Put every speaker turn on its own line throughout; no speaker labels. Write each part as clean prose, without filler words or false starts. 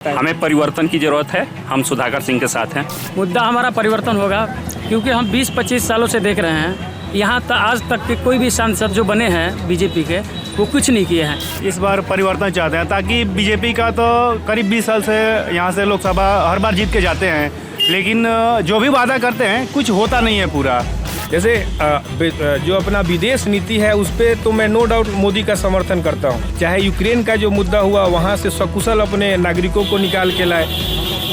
हमें परिवर्तन की जरूरत है। हम सुधाकर सिंह के साथ हैं।
मुद्दा हमारा परिवर्तन होगा, क्योंकि हम 20-25 सालों से देख रहे हैं यहाँ आज तक के कोई भी सांसद जो बने हैं बीजेपी के, वो कुछ नहीं किए हैं।
इस बार परिवर्तन चाहते हैं, ताकि बीजेपी का तो करीब 20 साल से यहाँ से लोकसभा हर बार जीत के जाते हैं, लेकिन जो भी वादा करते हैं कुछ होता नहीं है पूरा।
जैसे जो अपना विदेश नीति है उस पर तो मैं नो डाउट मोदी का समर्थन करता हूँ। चाहे यूक्रेन का जो मुद्दा हुआ वहाँ से सकुशल अपने नागरिकों को निकाल के लाए,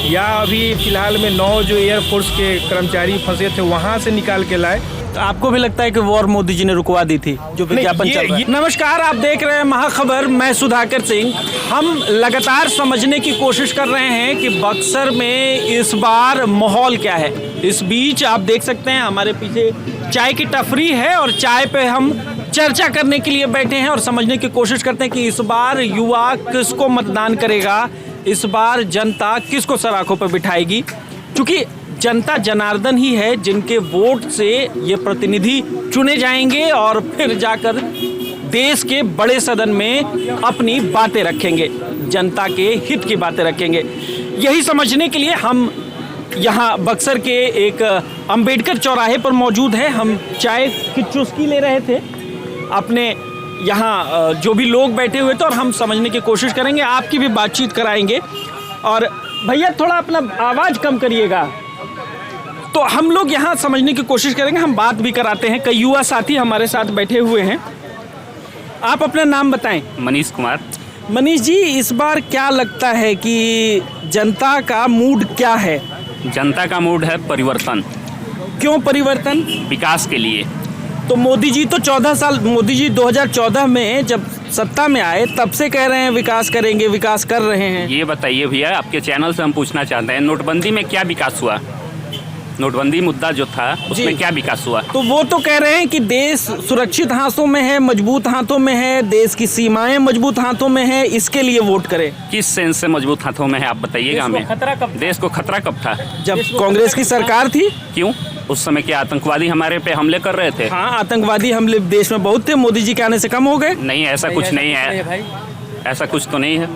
या अभी फिलहाल में 9 जो एयरफोर्स के कर्मचारी फंसे थे वहाँ से निकाल के लाए।
तो आपको भी लगता है कि वॉर मोदी जी ने रुकवा दी थी जो विज्ञापन चल रहा है? नमस्कार, आप देख रहे हैं महाखबर, मैं सुधाकर सिंह। हम लगातार समझने की कोशिश कर रहे हैं कि बक्सर में इस बार माहौल क्या है। इस बीच आप देख सकते हैं हमारे पीछे चाय की टफरी है और चाय पे हम चर्चा करने के लिए बैठे हैं और समझने की कोशिश करते हैं कि इस बार युवा किसको मतदान करेगा, इस बार जनता किसको सराखों पर बिठाएगी। क्योंकि जनता जनार्दन ही है जिनके वोट से ये प्रतिनिधि चुने जाएंगे और फिर जाकर देश के बड़े सदन में अपनी बातें रखेंगे, जनता के हित की बातें रखेंगे। यही समझने के लिए हम यहाँ बक्सर के एक अंबेडकर चौराहे पर मौजूद हैं। हम चाय की चुस्की ले रहे थे, अपने यहाँ जो भी लोग बैठे हुए थे, और हम समझने की कोशिश करेंगे, आपकी भी बातचीत कराएंगे। और भैया थोड़ा अपना आवाज़ कम करिएगा। तो हम लोग यहाँ समझने की कोशिश करेंगे, हम बात भी कराते हैं। कई युवा साथी हमारे साथ बैठे हुए हैं। आप अपना नाम बताएं।
मनीष कुमार।
मनीष जी, इस बार क्या लगता है कि जनता का मूड क्या है?
जनता का मूड है परिवर्तन।
क्यों परिवर्तन?
विकास के लिए।
तो मोदी जी तो 14 साल, मोदी जी 2014 में जब सत्ता में आए तब से कह रहे हैं विकास करेंगे, विकास कर रहे हैं।
ये बताइए भैया, आपके चैनल से हम पूछना चाहते हैं, नोटबंदी में क्या विकास हुआ? नोटबंदी मुद्दा जो था उसमें क्या विकास हुआ?
तो वो तो कह रहे हैं कि देश सुरक्षित हाथों में है, मजबूत हाथों में है, देश की सीमाएं मजबूत हाथों में है, इसके लिए वोट करें।
किस सेंस से मजबूत हाथों में है, आप बताइएगा हमें। देश को खतरा कब था?
जब कांग्रेस की सरकार थी।
क्यों? उस समय क्या आतंकवादी हमारे पे हमले कर रहे थे?
हाँ, आतंकवादी हमले देश में बहुत थे, मोदी जी के आने से कम हो गए।
नहीं, ऐसा कुछ नहीं है, ऐसा कुछ तो नहीं है।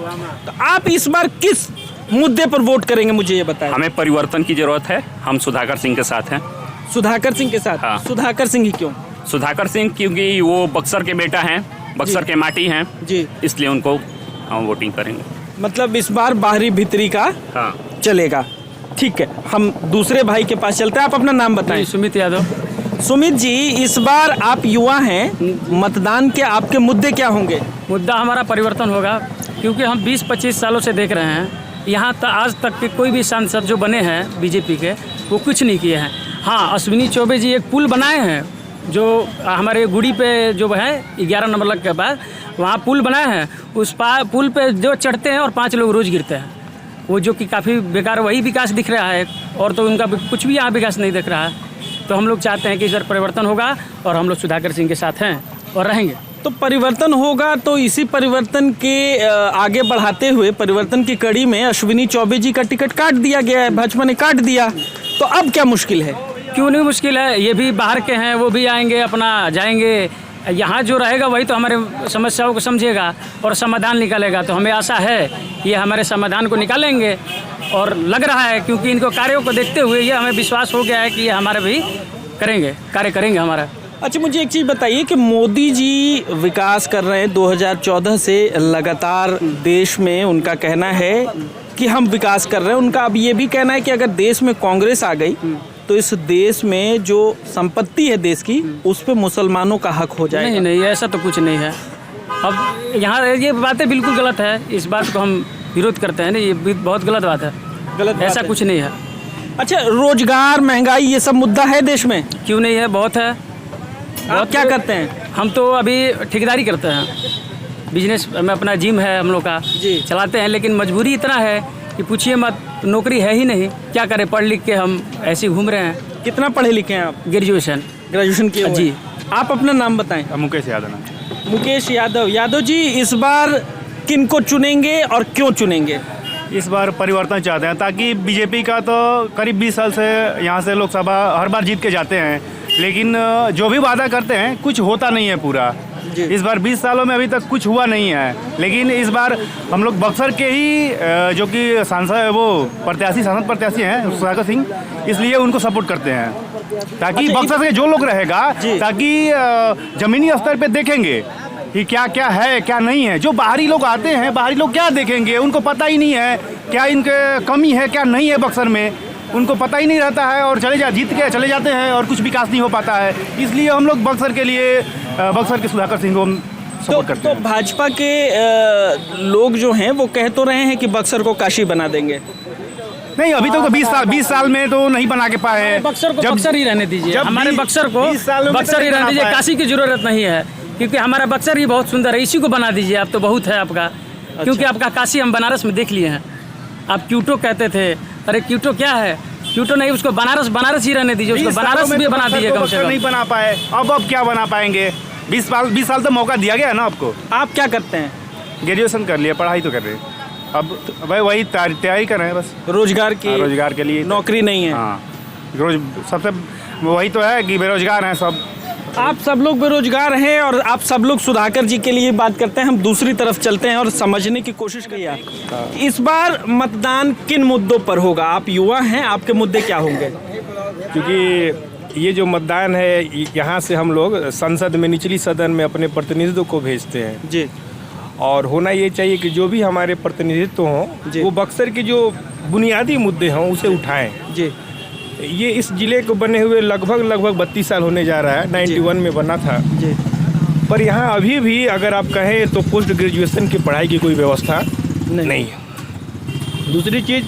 तो आप इस बार किस मुद्दे पर वोट करेंगे, मुझे ये बताएं।
हमें परिवर्तन की जरूरत है। हम सुधाकर सिंह के साथ हैं।
सुधाकर सिंह के साथ?
हाँ।
सुधाकर सिंह ही क्यों?
सुधाकर सिंह क्योंकि वो बक्सर के बेटा हैं, बक्सर के माटी हैं
जी,
इसलिए उनको हम वोटिंग करेंगे।
मतलब इस बार बाहरी भीतरी का
हाँ
चलेगा। ठीक है, हम दूसरे भाई के पास चलते हैं। आप अपना नाम बताएं।
सुमित यादव।
सुमित जी, इस बार आप युवा हैं, मतदान के आपके मुद्दे क्या होंगे?
मुद्दा हमारा परिवर्तन होगा, क्योंकि हम 20-25 सालों से देख रहे हैं यहाँ आज तक के कोई भी सांसद जो बने हैं बीजेपी के, वो कुछ नहीं किए हैं। हाँ, अश्विनी चौबे जी एक पुल बनाए हैं, जो हमारे गुड़ी पे जो है 11 नंबर लग के बाद वहाँ पुल बनाए हैं। उस पुल पे जो चढ़ते हैं और 5 लोग रोज गिरते हैं, वो जो कि काफ़ी बेकार, वही विकास दिख रहा है, और तो उनका कुछ भी यहाँ विकास नहीं दिख रहा है। तो हम लोग चाहते हैं कि इस बार परिवर्तन होगा और हम लोग सुधाकर सिंह के साथ हैं और रहेंगे।
तो परिवर्तन होगा, तो इसी परिवर्तन के आगे बढ़ाते हुए परिवर्तन की कड़ी में अश्विनी चौबे जी का टिकट काट दिया गया है, भाजपा ने काट दिया। तो अब क्या मुश्किल है?
क्यों नहीं मुश्किल है, ये भी बाहर के हैं, वो भी आएंगे, अपना जाएंगे। यहाँ जो रहेगा वही तो हमारे समस्याओं को समझेगा और समाधान निकालेगा। तो हमें आशा है ये हमारे समाधान को निकालेंगे, और लग रहा है क्योंकि इनको कार्यों को देखते हुए ये हमें विश्वास हो गया है कि ये हमारे भी करेंगे, कार्य करेंगे हमारा।
अच्छा, मुझे एक चीज़ बताइए कि मोदी जी विकास कर रहे हैं 2014 से लगातार देश में, उनका कहना है कि हम विकास कर रहे हैं। उनका अब ये भी कहना है कि अगर देश में कांग्रेस आ गई तो इस देश में जो संपत्ति है देश की, उस पे मुसलमानों का हक हो जाएगा।
नहीं, ऐसा तो कुछ नहीं है। अब यहाँ ये बातें बिल्कुल गलत है, इस बात को हम विरोध करते हैं। नहीं, ये बहुत गलत बात है,
गलत
ऐसा कुछ नहीं है।
अच्छा, रोजगार, महंगाई, ये सब मुद्दा है देश में?
क्यों नहीं है, बहुत है।
आप क्या करते हैं?
हम तो अभी ठेकेदारी करते हैं, बिजनेस में अपना जिम है हम लोग का
जी,
चलाते हैं। लेकिन मजबूरी इतना है कि पूछिए मत, नौकरी है ही नहीं, क्या करें, पढ़ लिख के हम ऐसे ही घूम रहे हैं।
कितना पढ़े लिखे हैं आप? ग्रेजुएशन किए हुए?
जी।
आप अपना नाम बताएं।
मुकेश यादव।
मुकेश यादव। यादव जी, इस बार किनको चुनेंगे और क्यों चुनेंगे?
इस बार परिवर्तन चाहते हैं, ताकि बीजेपी का तो करीब 20 साल से यहाँ से लोकसभा हर बार जीत के जाते हैं, लेकिन जो भी वादा करते हैं कुछ होता नहीं है पूरा। इस बार 20 सालों में अभी तक कुछ हुआ नहीं है। लेकिन इस बार हम लोग बक्सर के ही जो कि सांसद वो सांसद प्रत्याशी हैं सुधाकर सिंह, इसलिए उनको सपोर्ट करते हैं ताकि बक्सर के जो लोग रहेगा, ताकि जमीनी स्तर पे देखेंगे कि क्या क्या है क्या नहीं है। जो बाहरी लोग आते हैं, बाहरी लोग क्या देखेंगे, उनको पता ही नहीं है क्या इनके कमी है क्या नहीं है बक्सर में, उनको पता ही नहीं रहता है और जीत के चले जाते हैं और कुछ विकास नहीं हो पाता है। इसलिए हम लोग बक्सर के लिए बक्सर के सुधाकर सिंह को सपोर्ट करते हैं।
भाजपा के लोग जो हैं वो कह तो रहे हैं कि बक्सर को काशी बना देंगे।
नहीं, अभी तक तो 20 साल में तो नहीं बना के पाए हैं।
बक्सर को बक्सर ही रहने दीजिए, हमारे बक्सर को बक्सर ही रहने दीजिए, काशी की जरूरत नहीं है क्योंकि हमारा बक्सर ही बहुत सुंदर है। इसी को बना दीजिए आप, तो बहुत है आपका। क्योंकि आपका काशी हम बनारस में देख लिए हैं। आप क्यूटो कहते थे, अरे क्यूटो क्या है, क्यूटो नहीं, उसको बनारस ही रहने दीजिए, उसको बनारस भी बना दीजिए कम से कम।
नहीं बना पाए, अब क्या बना पाएंगे? 20 साल तो मौका दिया गया है ना आपको।
आप क्या करते हैं?
ग्रेजुएशन कर लिया, पढ़ाई तो कर रहे हैं, अब भाई वही तैयारी कर रहे हैं बस
रोजगार
के लिए।
नौकरी नहीं है।
हाँ, सबसे वही तो है कि बेरोजगार हैं सब।
आप सब लोग बेरोजगार हैं और आप सब लोग सुधाकर जी के लिए बात करते हैं। हम दूसरी तरफ चलते हैं और समझने की कोशिश करिए इस बार मतदान किन मुद्दों पर होगा। आप युवा हैं, आपके मुद्दे क्या होंगे?
क्योंकि ये जो मतदान है, यहाँ से हम लोग संसद में निचली सदन में अपने प्रतिनिधित्व को भेजते हैं
जी।
और होना ये चाहिए कि जो भी हमारे प्रतिनिधित्व हों वो बक्सर के जो बुनियादी मुद्दे हों उसे उठाएं
जी।
ये इस जिले को बने हुए लगभग 32 साल होने जा रहा है। 91 में बना था
जी।
पर यहाँ अभी भी अगर आप कहें तो पोस्ट ग्रेजुएशन की पढ़ाई की कोई व्यवस्था नहीं है। दूसरी चीज़,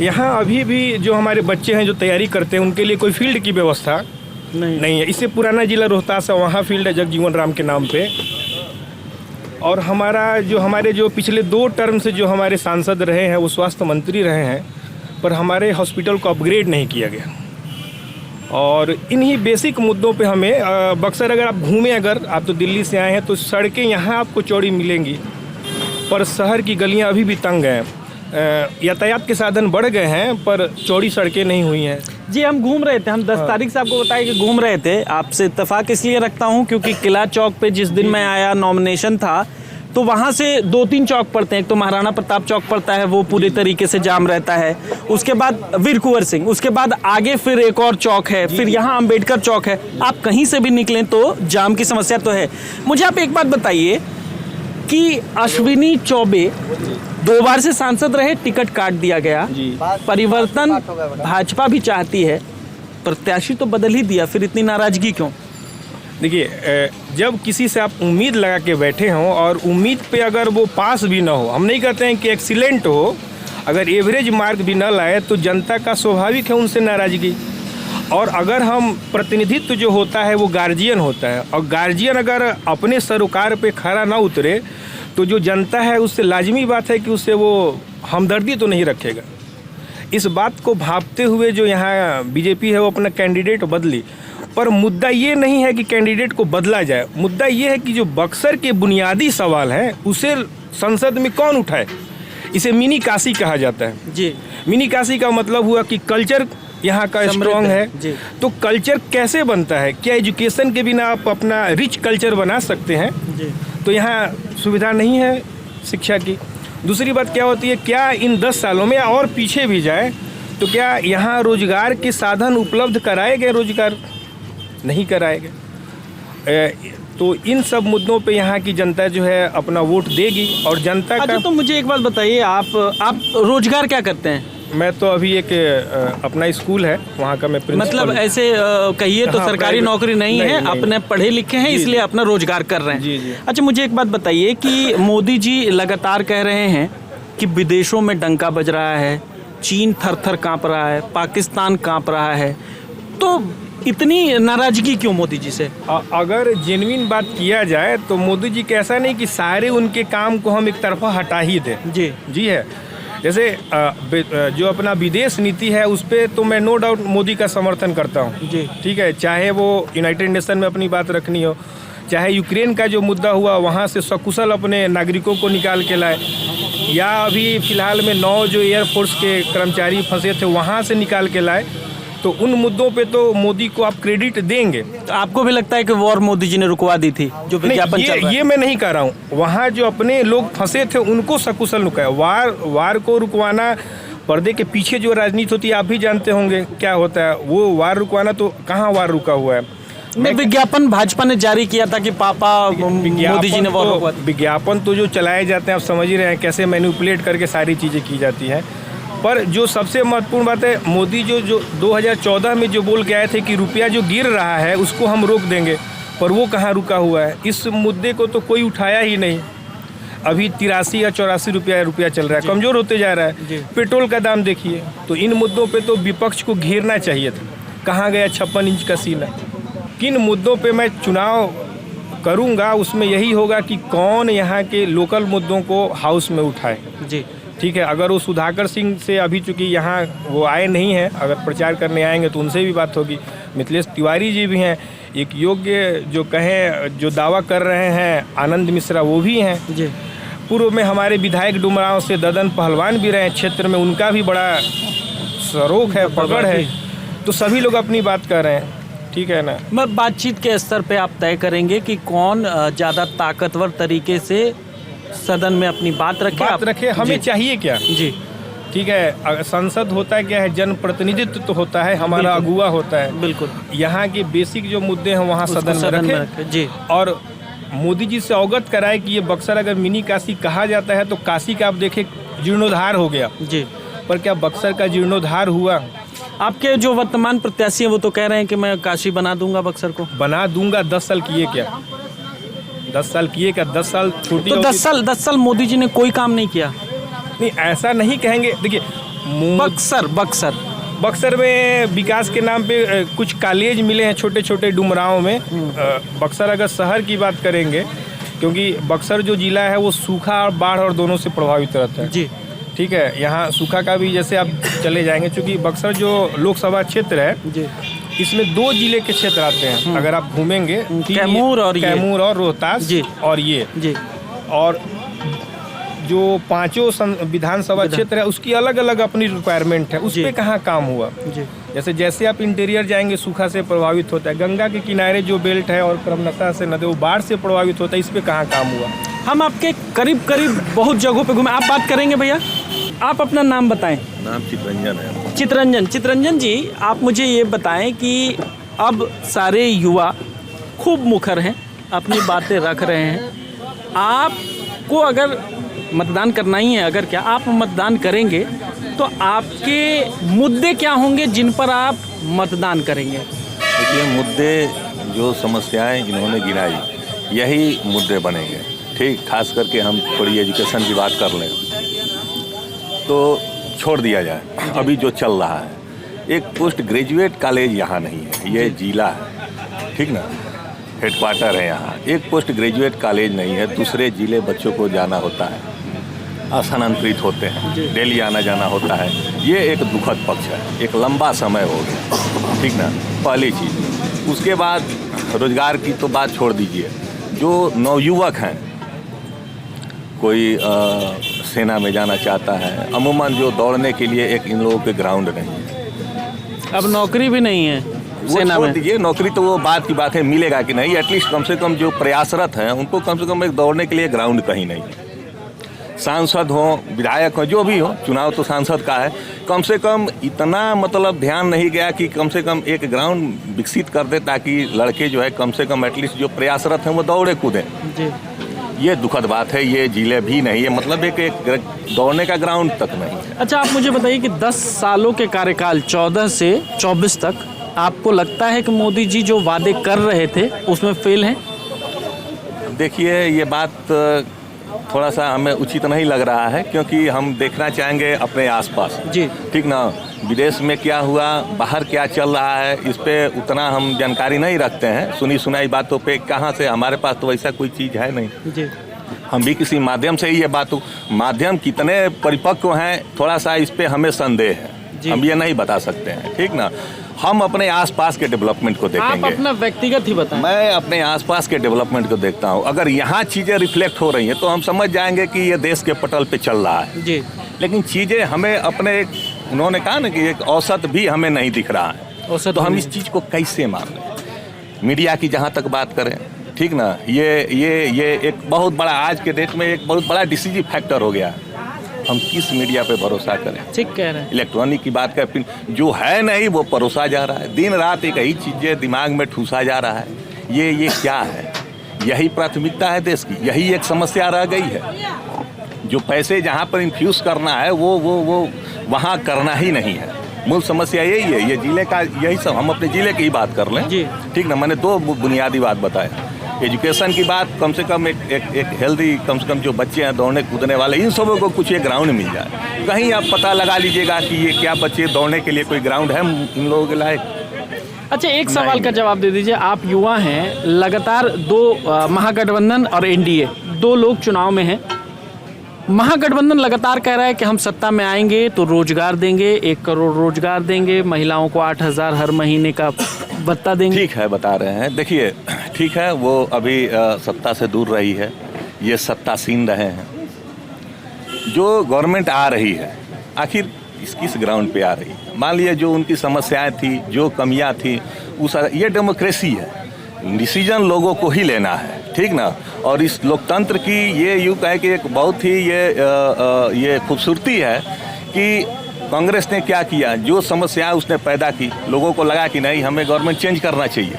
यहाँ अभी भी जो हमारे बच्चे हैं जो तैयारी करते हैं उनके लिए कोई फील्ड की व्यवस्था नहीं है। इससे पुराना जिला रोहतास है, वहाँ फील्ड है जगजीवन राम के नाम पे। और हमारे जो पिछले 2 टर्म से जो हमारे सांसद रहे हैं वो स्वास्थ्य मंत्री रहे हैं, पर हमारे हॉस्पिटल को अपग्रेड नहीं किया गया। और इन्हीं बेसिक मुद्दों पे हमें बक्सर अगर आप घूमें, अगर आप तो दिल्ली से आए हैं तो सड़कें यहाँ आपको चौड़ी मिलेंगी, पर शहर की गलियाँ अभी भी तंग हैं। यातायात के साधन बढ़ गए हैं पर चौड़ी सड़कें नहीं हुई हैं।
जी, हम घूम रहे थे, हम 10 तारीख से आपको बताया कि घूम रहे थे। आपसे इत्तेफाक इसलिए रखता हूँ क्योंकि किला चौक पे जिस दिन मैं आया, नॉमिनेशन था, तो वहाँ से 2-3 चौक पड़ते हैं। एक तो महाराणा प्रताप चौक पड़ता है, वो पूरी तरीके से जाम रहता है। उसके बाद वीर कुंवर सिंह, उसके बाद आगे फिर एक और चौक है, फिर यहाँ अंबेडकर चौक है। आप कहीं से भी निकलें तो जाम की समस्या तो है। मुझे आप एक बात बताइए कि अश्विनी चौबे 2 बार से सांसद रहे, टिकट काट दिया गया। परिवर्तन भाजपा भी चाहती है, प्रत्याशी तो बदल ही दिया, फिर इतनी नाराजगी क्यों?
देखिए, जब किसी से आप उम्मीद लगा के बैठे हों और उम्मीद पे अगर वो पास भी ना हो, हम नहीं कहते हैं कि एक्सीलेंट हो, अगर एवरेज मार्क भी ना लाए तो जनता का स्वाभाविक है उनसे नाराजगी। और अगर हम प्रतिनिधित्व जो होता है वो गार्जियन होता है, और गार्जियन अगर अपने सरोकार पे खरा ना उतरे तो जो जनता है उससे लाजमी बात है कि उससे वो हमदर्दी तो नहीं रखेगा। इस बात को भांपते हुए जो यहाँ बीजेपी है वो अपना कैंडिडेट बदली, पर मुद्दा ये नहीं है कि कैंडिडेट को बदला जाए। मुद्दा ये है कि जो बक्सर के बुनियादी सवाल हैं उसे संसद में कौन उठाए। इसे मिनी काशी कहा जाता है
जी।
मिनी काशी का मतलब हुआ कि कल्चर यहाँ का स्ट्रॉन्ग है
जी।
तो कल्चर कैसे बनता है? क्या एजुकेशन के बिना आप अपना रिच कल्चर बना सकते हैं
जी।
तो यहाँ सुविधा नहीं है शिक्षा की। दूसरी बात क्या होती है, क्या इन 10 सालों में और पीछे भी जाए तो क्या यहाँ रोजगार के साधन उपलब्ध कराए गए? रोजगार नहीं कराए गए। तो इन सब मुद्दों पे यहाँ की जनता जो है अपना वोट देगी। और जनता का
तो मुझे एक बात बताइए, आप रोजगार क्या करते हैं?
मैं तो अभी एक अपना स्कूल है वहाँ का मैं प्रिंसिपल।
मतलब ऐसे कहिए तो
हाँ,
सरकारी नौकरी नहीं है, अपने पढ़े लिखे हैं इसलिए अपना रोजगार कर रहे हैं।
जी।
अच्छा, मुझे एक बात बताइए कि मोदी जी लगातार कह रहे हैं कि विदेशों में डंका बज रहा है, चीन थर-थर कांप रहा है, पाकिस्तान कांप रहा है, तो इतनी नाराजगी क्यों मोदी जी से?
अगर जेन्युइन बात किया जाए तो मोदी जी के ऐसा नहीं कि सारे उनके काम को हम एक तरफा हटा ही दें। जी है। जैसे जो अपना विदेश नीति है उस पर तो मैं नो डाउट मोदी का समर्थन करता हूँ
जी।
ठीक है, चाहे वो यूनाइटेड नेशन में अपनी बात रखनी हो, चाहे यूक्रेन का जो मुद्दा हुआ वहाँ से सकुशल अपने नागरिकों को निकाल के लाए, या अभी फिलहाल में 9 जो एयरफोर्स के कर्मचारी फंसे थे वहाँ से निकाल के लाए। तो उन मुद्दों पे तो मोदी को आप क्रेडिट देंगे।
तो आपको भी लगता है कि वॉर मोदी जी ने रुकवा दी थी, जो विज्ञापन चल रहा है?
ये मैं नहीं कह रहा हूँ, वहाँ जो अपने लोग फंसे थे उनको सकुशल रुकाया। वार को रुकवाना, पर्दे के पीछे जो राजनीति होती है आप भी जानते होंगे क्या होता है, वो वार रुकवाना, तो कहाँ वार रुका हुआ है।
मैं विज्ञापन भाजपा ने जारी किया था कि पापा मोदी जी ने वॉर रुकवा दी।
विज्ञापन तो जो चलाए जाते हैं आप समझ ही रहे हैं कैसे मैनिपुलेट करके सारी चीज़ें की जाती हैं। पर जो सबसे महत्वपूर्ण बात है, मोदी जो 2014 में जो बोल के आए थे कि रुपया जो गिर रहा है उसको हम रोक देंगे, पर वो कहाँ रुका हुआ है। इस मुद्दे को तो कोई उठाया ही नहीं। अभी 83 या 84 रुपया चल रहा है, कमज़ोर होते जा रहा है। पेट्रोल का दाम देखिए। तो इन मुद्दों पे तो विपक्ष को घेरना चाहिए था। कहाँ गया 56 इंच का सीना? किन मुद्दों पे मैं चुनाव करूँगा उसमें यही होगा कि कौन यहाँ के लोकल मुद्दों को हाउस में उठाए।
जी
ठीक है, अगर वो सुधाकर सिंह से अभी चूँकि यहाँ वो आए नहीं हैं, अगर प्रचार करने आएंगे तो उनसे भी बात होगी। मिथिलेश तिवारी जी भी हैं, एक योग्य जो कहें जो दावा कर रहे हैं आनंद मिश्रा वो भी हैं।
जी
पूर्व में हमारे विधायक डुमरांव से ददन पहलवान भी रहे क्षेत्र में, उनका भी बड़ा सरोख है, पकड़ है। तो सभी लोग अपनी बात कर रहे हैं, ठीक है ना।
मैं बातचीत के स्तर पे आप तय करेंगे कि कौन ज़्यादा ताकतवर तरीके से सदन में अपनी बात रखे।
हमें चाहिए क्या?
जी
ठीक है, संसद होता है क्या है, जनप्रतिनिधित्व तो होता है, हमारा अगुवा होता है।
बिल्कुल,
यहाँ के बेसिक जो मुद्दे हैं वहाँ सदन में रखे।
जी,
और मोदी जी से अवगत कराए कि ये बक्सर अगर मिनी काशी कहा जाता है तो काशी का आप देखें जीर्णोद्धार हो गया।
जी,
पर क्या बक्सर का जीर्णोद्धार हुआ?
आपके जो वर्तमान प्रत्याशी हैं वो तो कह रहे हैं कि मैं काशी बना दूंगा बक्सर को।
बना दूंगा, 10 साल किए क्या? 10 साल किए क्या? 10 साल छोटी
तो 10 साल मोदी जी ने कोई काम नहीं किया?
नहीं, ऐसा नहीं कहेंगे। देखिए बक्सर में विकास के नाम पे कुछ कॉलेज मिले हैं छोटे छोटे डुमरांव में। बक्सर अगर शहर की बात करेंगे, क्योंकि बक्सर जो जिला है वो सूखा और बाढ़ और दोनों से प्रभावित रहता है।
जी,
ठीक है, यहाँ सूखा का भी जैसे आप चले जाएंगे, क्योंकि बक्सर जो लोकसभा क्षेत्र है
जी,
इसमें 2 जिले के क्षेत्र आते हैं। अगर आप घूमेंगे
कैमूर और
रोहतास
जी,
और ये
जी,
और जो 5 विधानसभा क्षेत्र है उसकी अलग अलग अपनी रिक्वायरमेंट है। उस पर कहाँ काम हुआ?
जी,
जैसे आप इंटीरियर जाएंगे सूखा से प्रभावित होता है, गंगा के किनारे जो बेल्ट है और क्रमनसा से नदी वो बाढ़ से प्रभावित होता है, इस पर कहाँ काम हुआ?
हम आपके करीब बहुत जगहों पे घूमे। आप बात करेंगे भैया, आप अपना नाम बताएं।
नाम चितरंजन है।
चितरंजन जी, आप मुझे ये बताएं कि अब सारे युवा खूब मुखर हैं, अपनी बातें रख रहे हैं। आपको अगर मतदान करना ही है, अगर क्या आप मतदान करेंगे तो आपके मुद्दे क्या होंगे जिन पर आप मतदान करेंगे?
देखिए, मुद्दे जो समस्याएं इन्होंने गिनाई यही मुद्दे बनेंगे। ठीक, खास करके हम थोड़ी एजुकेशन की बात कर लें तो छोड़ दिया जाए अभी जो चल रहा है। एक पोस्ट ग्रेजुएट कॉलेज यहाँ नहीं है, ये जिला है, ठीक ना, हेडक्वार्टर है यहाँ। एक पोस्ट ग्रेजुएट कॉलेज नहीं है, दूसरे जिले बच्चों को जाना होता है, स्थानांतरित होते हैं, डेली आना जाना होता है। ये एक दुखद पक्ष है, एक लंबा समय हो गया, ठीक ना, पहली चीज़। उसके बाद रोजगार की तो बात छोड़ दीजिए। जो नवयुवक हैं, कोई सेना में जाना चाहता है, अमूमन जो दौड़ने के लिए एक इन लोगों के ग्राउंड नहीं है।
अब नौकरी भी नहीं है सेना में।
दीजिए, नौकरी तो वो बात की बात है, मिलेगा कि नहीं। एटलीस्ट कम से कम जो प्रयासरत हैं उनको कम से कम एक दौड़ने के लिए ग्राउंड कहीं नहीं है। सांसद हो, विधायक हो, जो भी हो, चुनाव तो सांसद का है, कम से कम इतना मतलब ध्यान नहीं गया कि कम से कम एक ग्राउंड विकसित कर दे ताकि लड़के जो है कम से कम एटलीस्ट जो प्रयासरत हैं वो दौड़े कूदें। ये दुखद बात है। ये जिले भी नहीं है, मतलब एक दौड़ने का ग्राउंड तक नहीं है।
अच्छा, आप मुझे बताइए कि 10 सालों के कार्यकाल 14 से 24 तक आपको लगता है कि मोदी जी जो वादे कर रहे थे उसमें फेल हैं?
देखिए, ये बात थोड़ा सा हमें उचित नहीं लग रहा है, क्योंकि हम देखना चाहेंगे अपने आसपास,
जी,
ठीक ना। विदेश में क्या हुआ, बाहर क्या चल रहा है, इस पे उतना हम जानकारी नहीं रखते हैं। सुनी सुनाई बातों पे कहाँ से, हमारे पास तो वैसा कोई चीज़ है नहीं।
जी,
हम भी किसी माध्यम से ही ये बात, माध्यम कितने परिपक्व हैं थोड़ा सा इस पे हमें संदेह है, हम ये नहीं बता सकते हैं, ठीक ना। हम अपने आसपास के डेवलपमेंट को देखेंगे।
आप अपना व्यक्तिगत ही बताएं।
मैं अपने आसपास के डेवलपमेंट को देखता हूँ। अगर यहाँ चीज़ें रिफ्लेक्ट हो रही हैं तो हम समझ जाएंगे कि ये देश के पटल पे चल रहा है।
जी,
लेकिन चीज़ें हमें अपने, उन्होंने कहा ना कि एक औसत भी हमें नहीं दिख रहा है।
औसत
तो हम
होनी
इस चीज़ को कैसे मान लें? मीडिया की जहाँ तक बात करें, ठीक ना, ये एक बहुत बड़ा, आज के डेट में एक बहुत बड़ा डिसीजिव फैक्टर हो गया है। हम किस मीडिया पे भरोसा करें?
ठीक कह रहे हैं।
इलेक्ट्रॉनिक की बात करें, फिर जो है नहीं वो परोसा जा रहा है, दिन रात एक ही चीज़ें दिमाग में ठूसा जा रहा है। ये क्या है? यही प्राथमिकता है देश की, यही एक समस्या रह गई है। जो पैसे जहाँ पर इन्फ्यूज करना है वो वहाँ करना ही नहीं है। मूल समस्या यही है। ये जिले का यही सब, हम अपने जिले की ही बात कर लें, ठीक ना। मैंने 2 बुनियादी बात बताए। एजुकेशन की बात, कम से कम एक हेल्दी, कम से कम जो बच्चे हैं दौड़ने कूदने वाले, इन सबों को कुछ एक ग्राउंड मिल जाए। कहीं आप पता लगा लीजिएगा कि ये क्या बच्चे दौड़ने के लिए कोई ग्राउंड है इन लोगों के लायक?
अच्छा, एक सवाल का जवाब दे दीजिए। आप युवा हैं, लगातार 2 महागठबंधन और एनडीए 2 लोग चुनाव में हैं। महागठबंधन लगातार कह रहा है कि हम सत्ता में आएंगे तो रोजगार देंगे, 1 करोड़ रोजगार देंगे, महिलाओं को 8,000 हर महीने का भत्ता देंगे।
ठीक है, बता रहे हैं। देखिए, ठीक है, वो अभी सत्ता से दूर रही है, ये सत्तासीन रहे हैं। जो गवर्नमेंट आ रही है, आखिर किस ग्राउंड पे आ रही है? मान लीजिए जो उनकी समस्याएं थी, जो कमियां थी, ये डेमोक्रेसी है, डिसीजन लोगों को ही लेना है, ठीक ना। और इस लोकतंत्र की ये यूँ कहे कि एक बहुत ही ये खूबसूरती है कि कांग्रेस ने क्या किया, जो समस्याएं उसने पैदा की, लोगों को लगा कि नहीं हमें गवर्नमेंट चेंज करना चाहिए,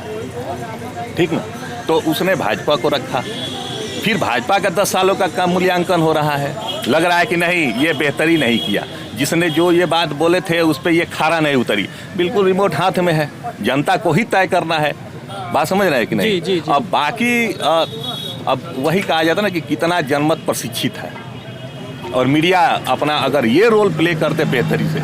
ठीक ना, तो उसने भाजपा को रखा। फिर भाजपा का 10 सालों का मूल्यांकन हो रहा है, लग रहा है कि नहीं ये बेहतरी नहीं किया, जिसने जो ये बात बोले थे उस पर ये खारा नहीं उतरी। बिल्कुल रिमोट हाथ में है, जनता को ही तय करना है। बात समझ रहे हैं कि नहीं?
जी।
अब बाकी अब वही कहा जाता ना कि कितना जनमत प्रशिक्षित है, और मीडिया अपना अगर ये रोल प्ले करते बेहतरी से,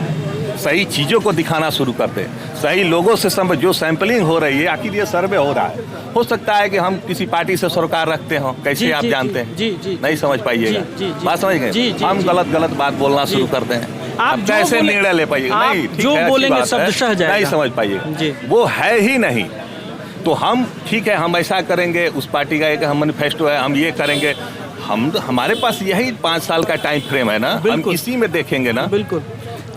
सही चीज़ों को दिखाना शुरू करते, सही लोगों से जो सैंपलिंग हो रही है, आखिर ये सर्वे हो रहा है, हो सकता है कि हम किसी पार्टी से सरोकार रखते हो, कैसे आप जानते हैं? नहीं समझ पाइएगा, बात समझ गए? हम गलत बात बोलना शुरू करते हैं, आप कैसे निर्णय ले पाइएगा? नहीं,
जो बोलेंगे शब्दशः जाएगा,
नहीं समझ पाइएगा, वो है ही नहीं। तो हम ठीक है, हम ऐसा करेंगे, उस पार्टी का एक हम मैनिफेस्टो है, हम ये करेंगे, हमारे पास यही 5 साल का टाइम फ्रेम है ना, हम इसी में देखेंगे ना।
बिल्कुल,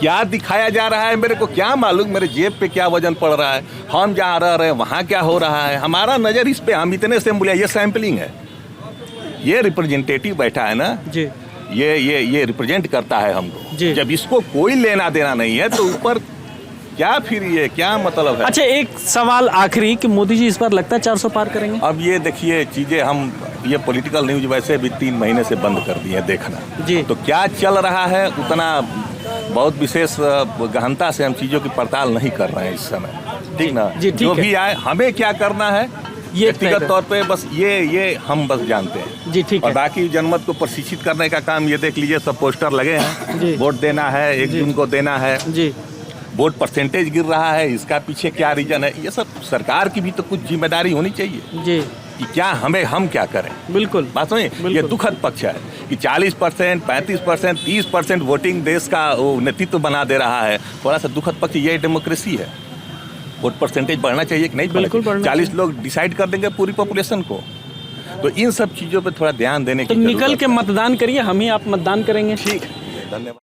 क्या दिखाया जा रहा है मेरे को क्या मालूम, मेरे जेब पे क्या वजन पड़ रहा है, हम जहाँ रह रहे हैं वहाँ क्या हो रहा है, हमारा नज़र इस पे, हम इतने से बोलिए ये सैंपलिंग है, ये रिप्रेजेंटेटिव बैठा है ना
जी,
ये रिप्रेजेंट करता है हमको। जब इसको कोई लेना देना नहीं है तो ऊपर क्या, फिर ये क्या मतलब है?
अच्छा, एक सवाल आखिरी कि मोदी जी इस बार लगता है 400 पार करेंगे?
अब ये देखिए चीज़ें, हम ये पॉलिटिकल न्यूज वैसे भी 3 महीने से बंद कर दिए देखना
जी।
तो क्या चल रहा है उतना बहुत विशेष गहनता से हम चीज़ों की पड़ताल नहीं कर रहे हैं इस समय, ठीक ना। जो भी आए, हमें क्या करना है ये व्यक्तिगत तौर पे बस ये हम बस जानते हैं
जी, ठीक है।
और बाकी जनमत को प्रशिक्षित करने का काम ये देख लीजिए, सब पोस्टर लगे हैं, वोट देना है, 1 जून को देना है
जी,
वोट परसेंटेज गिर रहा है, इसका पीछे क्या रीजन है, ये सब सरकार की भी तो कुछ जिम्मेदारी होनी चाहिए
जी,
कि क्या हम क्या करें।
बिल्कुल,
बात समझे, ये दुखद पक्ष है कि 40%, 35%, 30% वोटिंग देश का वो नेतृत्व बना दे रहा है। थोड़ा सा दुखद पक्ष ये डेमोक्रेसी है, वोट परसेंटेज बढ़ना चाहिए कि नहीं?
बिल्कुल,
40 लोग डिसाइड कर देंगे पूरी पॉपुलेशन को, तो इन सब चीज़ों पर थोड़ा ध्यान देने की
तो निकल के मतदान करिए, हम ही आप मतदान करेंगे।
ठीक है, धन्यवाद।